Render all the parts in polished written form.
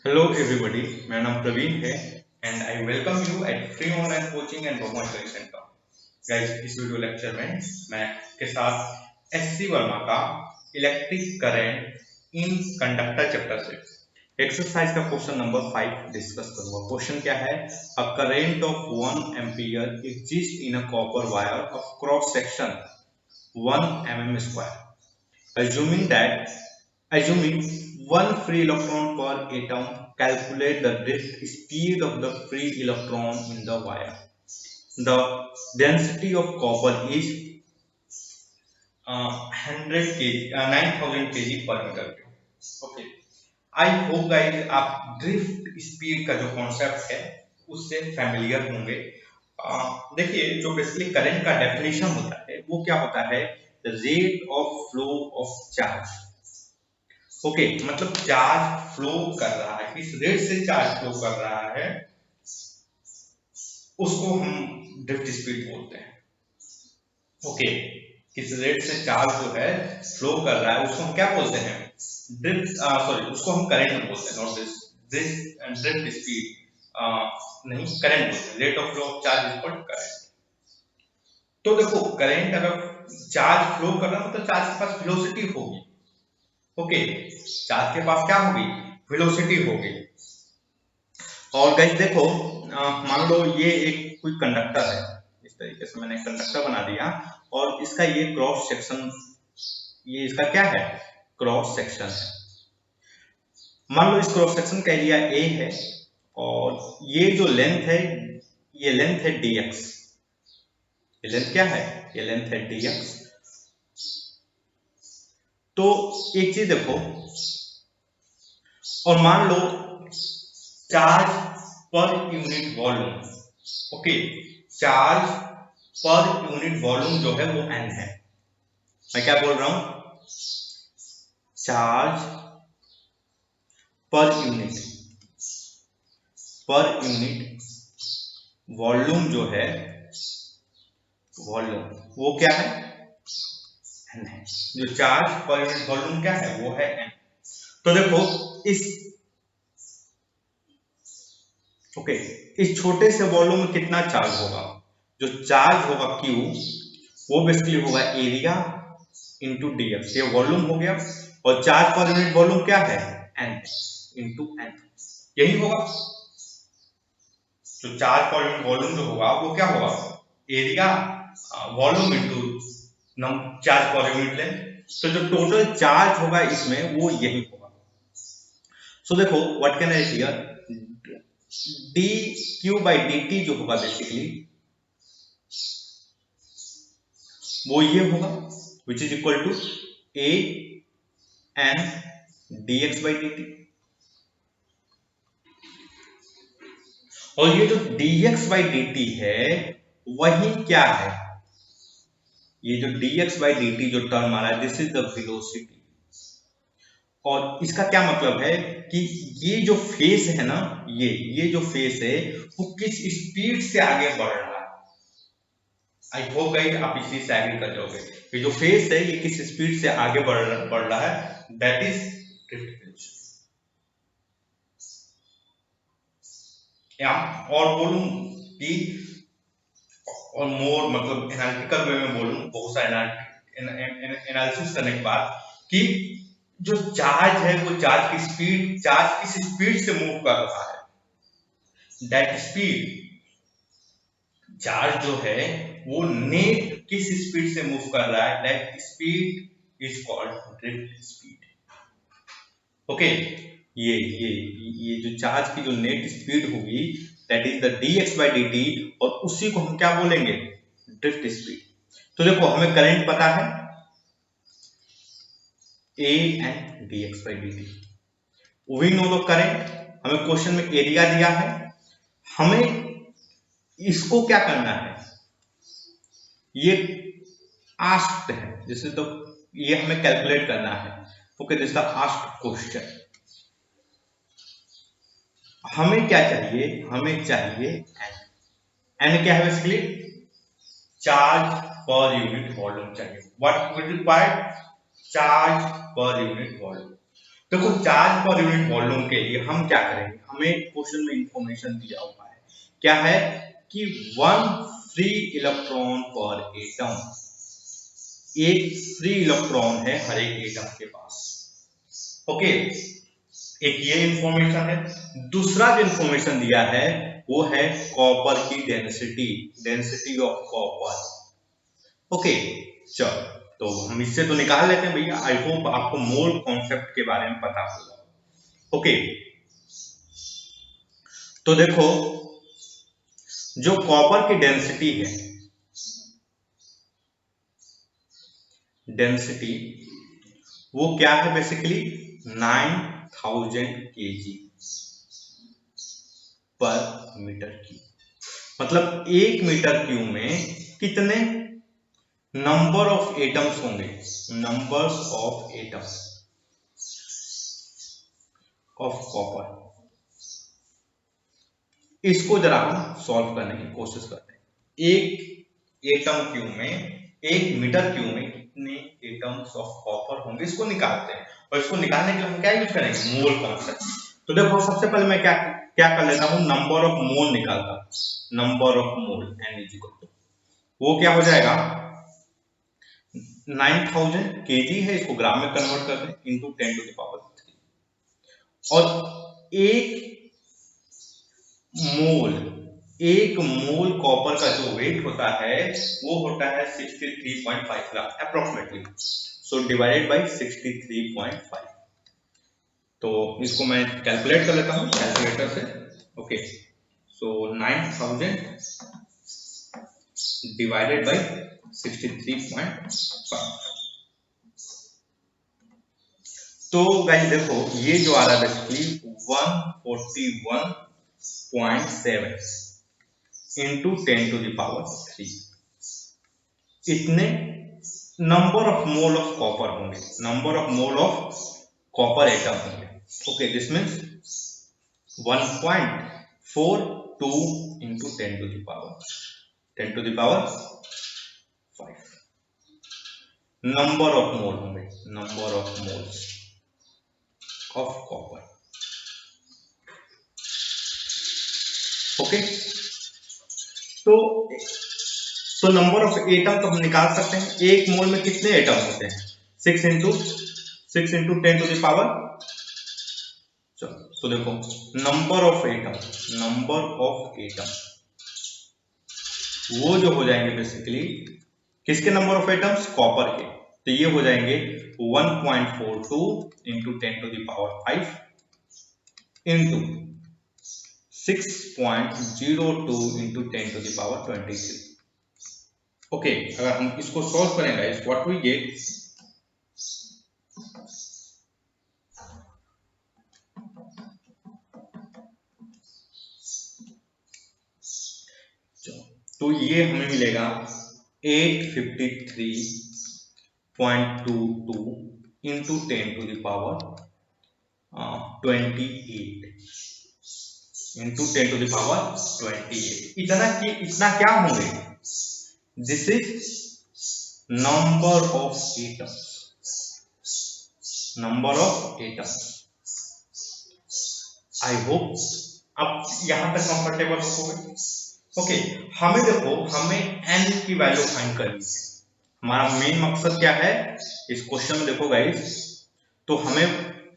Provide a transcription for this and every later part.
Hello everybody, मेरा नाम प्रवीण है and I welcome you at free online coaching and भगवान स्टडी सेंटर। गाइस, इस वीडियो लेक्चर में मैं के साथ एससी वर्मा का electric current in conductor chapter से एक्सरसाइज का क्वेश्चन नंबर 5 डिस्कस करूंगा। क्वेश्चन क्या है? A current of 1 ampere exist in a copper wire of cross section 1 mm square. Assuming one free electron per atom, calculate the drift speed of the free electron in the wire. The density of copper is 100 kg, 9000 kg per meter cube. Okay. I hope guys आप drift speed का जो concept है उससे familiar होंगे। देखिए, जो basically current का definition होता है वो क्या होता है? Rate of flow of charge. Okay, मतलब चार्ज फ्लो कर रहा है, किस रेट से चार्ज फ्लो कर रहा है उसको हम ड्रिफ्ट स्पीड बोलते हैं। ओके, किस रेट से चार्ज जो है फ्लो कर रहा है उसको हम क्या बोलते हैं? ड्रिफ्ट, सॉरी, उसको हम करंट बोलते हैं, नॉट ड्रिफ्ट स्पीड नहीं, करंट बोलते हैं। Rate of flow of charge is called current. तो देखो, करंट अगर चार्ज फ्लो कर रहा है मतलब चार्ज के पास वेलोसिटी होगी। ओके, चार्ज के पास क्या होगी? वेलोसिटी होगी। और गाइस देखो, मान लो ये एक कोई कंडक्टर है, इस तरीके से मैंने कंडक्टर बना दिया और इसका ये क्रॉस सेक्शन, ये इसका क्या है? क्रॉस सेक्शन है। मान लो इस क्रॉस सेक्शन का एरिया ए है और ये जो लेंथ है, ये लेंथ है dx। ये लेंथ क्या है? ये लेंथ है dx। तो एक चीज देखो, और मान लो charge per unit volume. Okay, charge per unit volume जो है वो n है। मैं क्या बोल रहा हूं? चार्ज पर यूनिट वॉल्यूम जो है, वॉल्यूम वो क्या है? n है। जो चार्ज पर यूनिट वॉल्यूम क्या है? वो है n। तो देखो, इस इस छोटे से वॉल्यूम में कितना चार्ज होगा? जो चार्ज होगा Q, वो बेसिकली होगा एरिया इंटू dx। ये वॉल्यूम हो गया, और चार्ज पर यूनिट वॉल्यूम क्या है? n into n। यही होगा। जो चार्ज पर यूनिट वॉल्यूम जो होगा वो क्या होगा? Area volume into charge per unit length. तो जो टोटल चार्ज होगा इसमें वो यही होगा। सो देखो, what can I here? dq by dt जो होगा बेसिकली वो ये होगा, which is equal to a n dx by dt। और ये जो dx by dt है वही क्या है? ये जो dx by dt जो टर्म आ रहा है, दिस इज द वेलोसिटी। और इसका क्या मतलब है कि ये जो फेस है ना, ये जो फेस है वो किस स्पीड से आगे बढ़ रहा है। आई होप गाइस आप इसी से एग्री कर जाओगे। ये जो फेस है ये किस स्पीड से आगे बढ़ रहा है, दैट इज ड्रिफ्ट वेलोसिटी। या और बोलूं कि, और मोर मतलब एनालिटिकल वे में बोलूं, बहुत सारे एनालिसिस करने के बाद, कि जो चार्ज है वो चार्ज किस स्पीड से मूव कर रहा है, दैट स्पीड, चार्ज जो है वो नेट किस स्पीड से मूव कर रहा है, that speed is called drift speed. Okay, ये जो चार्ज की जो नेट स्पीड होगी that is the dx by dt, और उसी को हम क्या बोलेंगे? Drift speed. तो देखो, हमें करंट पता है a and dx by dt, we know the current. हमें क्वेश्चन में एरिया दिया है, हमें इसको क्या करना है? ये आस्क्ड है, जैसे तो ये हमें कैलकुलेट करना है। Okay, this the asked question. हमें क्या चाहिए? हमें चाहिए n। क्या है basically? Charge per unit volume चाहिए। What will required? Charge per unit volume. देखो चार्ज पर यूनिट वॉल्यूम के लिए हम क्या करेंगे, हमें क्वेश्चन में इंफॉर्मेशन दिया हुआ है, क्या है कि 1 फ्री इलेक्ट्रॉन पर एटम, एक फ्री इलेक्ट्रॉन है हर एक एटम के पास। ओके, एक ये इंफॉर्मेशन है। दूसरा जो इंफॉर्मेशन दिया है वो है कॉपर की density, density of copper. Okay, चलो तो हम इससे तो निकाल लेते हैं भैया। आई होप आपको मोल कॉन्सेप्ट के बारे में पता होगा। ओके, तो देखो जो कॉपर की डेंसिटी है, डेंसिटी वो क्या है बेसिकली 9000 kg पर मीटर क्यूब। मतलब 1 मीटर क्यूब में कितने नंबर ऑफ एटम्स होंगे, numbers of atoms of copper. इसको जरा हम सॉल्व करने की कोशिश करते हैं। एक एटम क्यूब में, 1 मीटर क्यूब में कितने एटम्स ऑफ कॉपर होंगे, इसको निकालते हैं। और इसको निकालने के लिए हम क्या यूज करेंगे, मोल कॉन्सेप्ट। तो देखो सबसे पहले मैं क्या क्या कर लेता हूं, नंबर ऑफ मोल निकालता हूं। Number of mole n is equal to, वो क्या हो जाएगा 9000 kg है, इसको ग्राम में कन्वर्ट कर दें इंटू 10 टू द पावर 3। और एक मोल कॉपर का जो वेट होता है वो होता है 63.5 ग्राम अप्रोक्सीमेटली। So divided by 63.5। तो इसको मैं कैलकुलेट कर लेता हूं कैलकुलेटर से। Okay, so 9000 divided by 63.5। तो गाइस देखो ये जो आ रहा है basically 141.7 into 10 to the power 3। इतने number of mole of copper होंगे, number of mole of copper atom होंगे। Okay, this means 1.42 into 10 to the power 5 number of mole होंगे, number of moles of copper. Okay, तो number of atom तो हम निकाल सकते हैं। एक मोल में कितने एटम होते हैं, 6 इंटू 10 टू द पावर। चलो तो देखो नंबर ऑफ एटम वो जो हो जाएंगे बेसिकली किसके नंबर ऑफ एटम्स, कॉपर के। तो ये हो जाएंगे 1.42 into 10 to the power 5 into 6.02 into 10 to the power 23। Okay, अगर हम इसको सॉल्व करें गाइस, व्हाट वी गेट, तो ये हमें मिलेगा 853.22 into 10 to the power 28 into 10 to the power 28। इतना क्या होंगे, this is number of atoms. I hope अब यहां तक कंफर्टेबल हो गए। ओके, हमें n की वैल्यू फाइंड करनी है। हमारा मेन मकसद क्या है इस क्वेश्चन में, देखो गाइस, तो हमें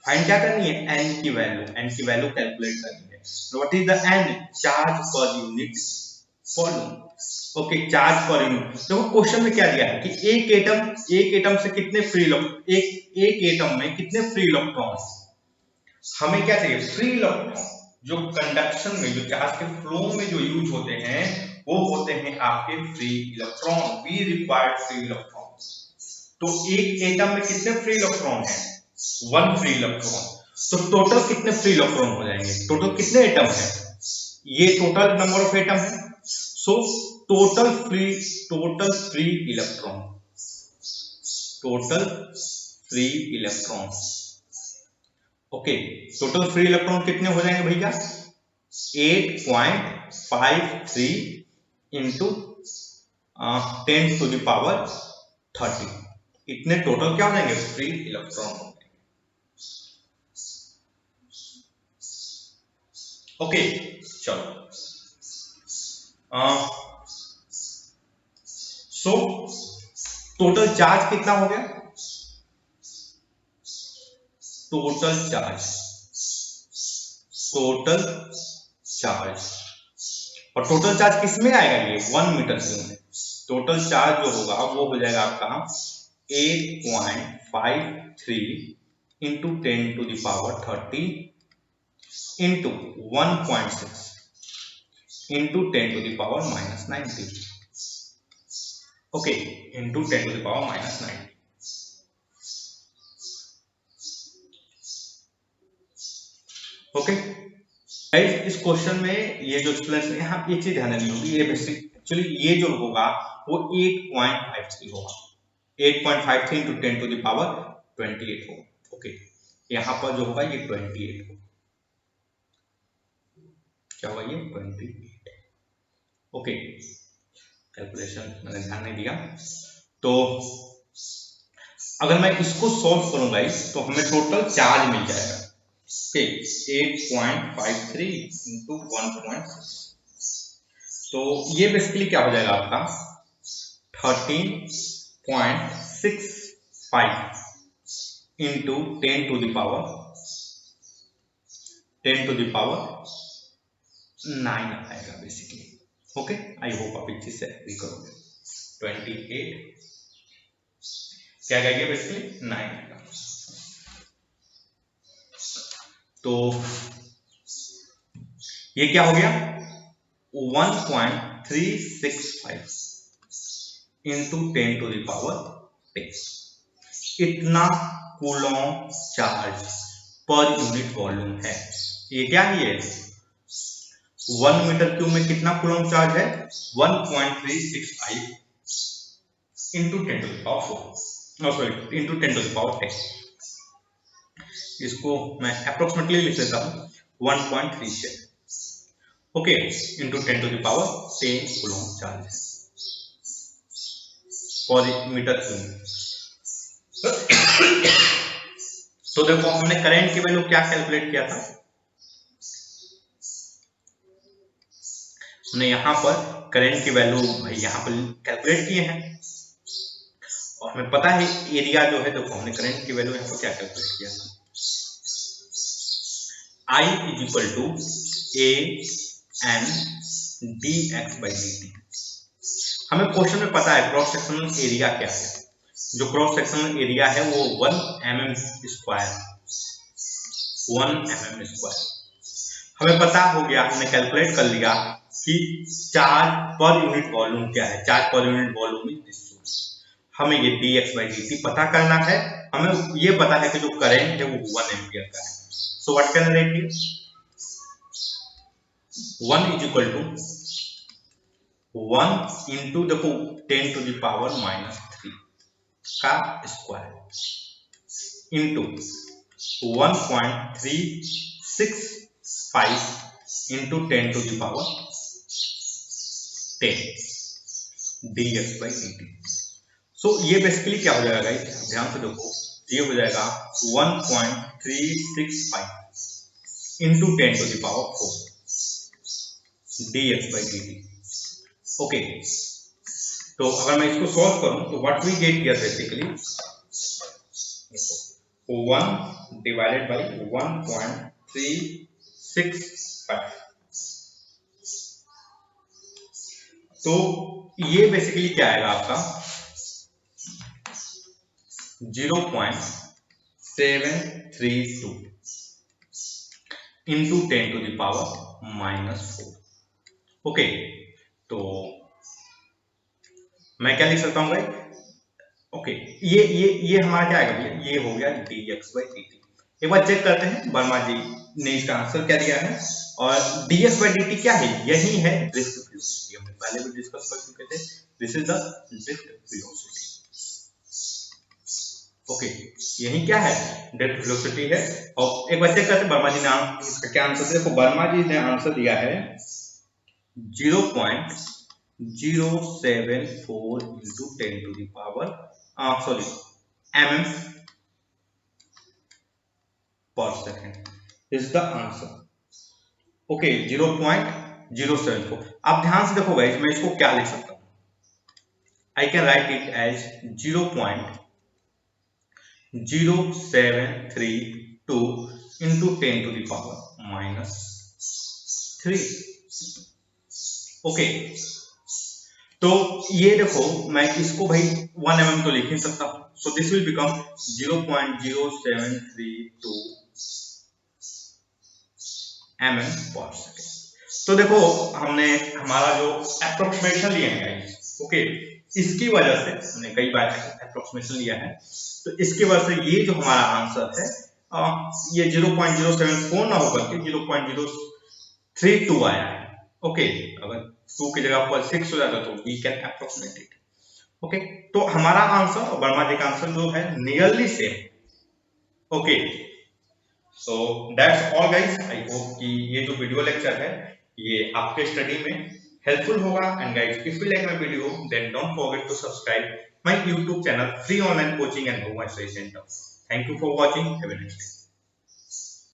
फाइंड क्या करनी है, n की वैल्यू कैलकुलेट करनी है। What is the n, charge per unit volume. Okay, charge per unit. देखो क्वेश्चन में क्या दिया है कि एक एटम से कितने फ्री एक एटम में कितने फ्री इलेक्ट्रॉन। हमें क्या चाहिए, फ्री इलेक्ट्रॉन जो कंडक्शन में, जो चार्ज के फ्लो में जो यूज होते हैं वो होते हैं आपके free electron. We required free electron. तो एक एटम में कितने फ्री इलेक्ट्रॉन है, 1 फ्री इलेक्ट्रॉन। तो टोटल कितने फ्री इलेक्ट्रॉन हो जाएंगे, टोटल कितने एटम है, ये टोटल नंबर ऑफ एटम है। So total free electron okay, total free electron कितने हो जाएंगे भैया, 8.53 इंटू 10 टू द पावर 30। इतने टोटल क्या हो जाएंगे, फ्री इलेक्ट्रॉन हो जाएंगे। ओके चलो सो टोटल चार्ज कितना हो गया, टोटल चार्ज और टोटल चार्ज किस में आएगा, ये 1 मीटर क्यूब में। टोटल चार्ज जो होगा वो हो जाएगा आपका 8.53 into 10⁻30 into 1.6 into 10⁻⁻90 okay into 10⁻⁻90। Okay guys, इस क्वेश्चन में ये जो एक्सप्लेनेशन है यहाँ एक चीज ध्यान देनी होगी, ये बेसिक एक्चुअली ये जो होगा वो 8.53 होगा, 8.53 इंटू 10⁻28 होगा। ओके यहाँ पर जो होगा ये 28 होगा, क्या होगा ये 28। ओके कैलकुलेशन मैंने ध्यान नहीं दिया, तो अगर मैं इसको सॉल्व करूं गाइस तो हमें टोटल चार्ज मिल जाएगा। ओके 8.53 इंटू 1.6, तो ये बेसिकली क्या हो जाएगा आपका 13.65 इंटू 10⁻9 आएगा बेसिकली। ओके आई होप आप इस चीज से एग्री करोगे। 28 क्या कहेंगे बेसिकली 9 आएगा। तो ये क्या हो गया 1.365 इंटू 10⁻10, इतना Coulomb charge per unit volume है। ये क्या है, ये 1 मीटर क्यूब में कितना कूलॉम चार्ज है 1.365 इंटू 10⁻4 इंटू 10⁻10। इसको मैं अप्रोक्सीमेटली लिख लेता हूं 1.37 ओके इंटू 10⁻10 कूलॉम चार्ज पर मीटर क्यूब। तो देखो हमने करंट की वैल्यू क्या कैलकुलेट किया था, हमने यहाँ पर करंट की वैल्यू यहाँ पर कैलकुलेट किए हैं और हमें पता है एरिया जो है, देखो हमने करंट की वैल्यू यहाँ पर क्या कैलकुलेट किया था, I is equal to AN dx/dt। हमें क्वेश्चन में पता है क्रॉस सेक्शनल एरिया क्या है, जो क्रॉस सेक्शनल एरिया है वो 1 mm स्क्वायर, 1 mm स्क्वायर। हमें पता हो गया, हमने कैलकुलेट कर लिया कि चार्ज पर यूनिट वॉल्यूम क्या है, charge per unit volume is this. हमें ये dx/dt पता करना है, हमें ये पता है कि जो करंट है वो 1 एम्पियर का है। So what can I write here 1 is equal to 1 into देखो 10⁻³ का स्क्वायर इंटू 1.365 इंटू 10⁻10 dx/dt। सो ये बेसिकली क्या हो जाएगा गाइस, ध्यान से देखो, ये हो जाएगा 1.365 इंटू 10⁻4 dx/dt। ओके तो अगर मैं इसको सॉल्व करूं तो what we get here basically 1 divided by 1.365। तो ये बेसिकली क्या आएगा आपका 0.732 इंटू 10⁻⁻4। ओके तो मैं क्या लिख सकता हूँ भाई, ओके ये हमारा क्या आएगा भैया, ये हो गया dx/dt। एक बार चेक करते हैं वर्मा जी ने इसका आंसर क्या दिया है, और dx/dt क्या है, यही है ड्रिफ्ट वेलोसिटी, हमने पहले भी डिस्कस कर चुके थे, this is the drift velocity. Okay यही क्या है ड्रिफ्ट वेलोसिटी है। और एक बार चेक करते हैं वर्मा जी ने इसका क्या आंसर दिया, देखो वर्मा जी ने आंसर दिया है 0.074 into 10⁻mm per second is the answer। Okay 0.074। आप ध्यान से देखो गाइस, मैं इसको क्या लिख सकता हूं, I can write it as 0.0732 into 10 to the power -3। Okay, तो ये देखो मैं इसको भाई 1 mm तो लिख ही सकता हूं, so this will become 0.0732 mm पर सेकेंड। तो देखो हमने हमारा जो अप्रोक्सीमेशन लिया है गाइस, ओके, इसकी वजह से हमने कई बार अप्रोक्सीमेशन लिया है, तो इसकी वजह से ये जो हमारा आंसर है ये 0.074 ना होकर के 0.032 आया है। ओके, अगर 2 की जगह पर 6 हो जाता तो we can approximate it. Okay, तो हमारा आंसर और वर्मा जी का आंसर जो है nearly same. Okay, so that's all guys. I hope कि ये जो वीडियो लेक्चर है ये आपके स्टडी में हेल्पफुल होगा। And guys, if you like my video then don't forget to subscribe my YouTube channel free online coaching and home study centre. Thank you for watching, have a nice day.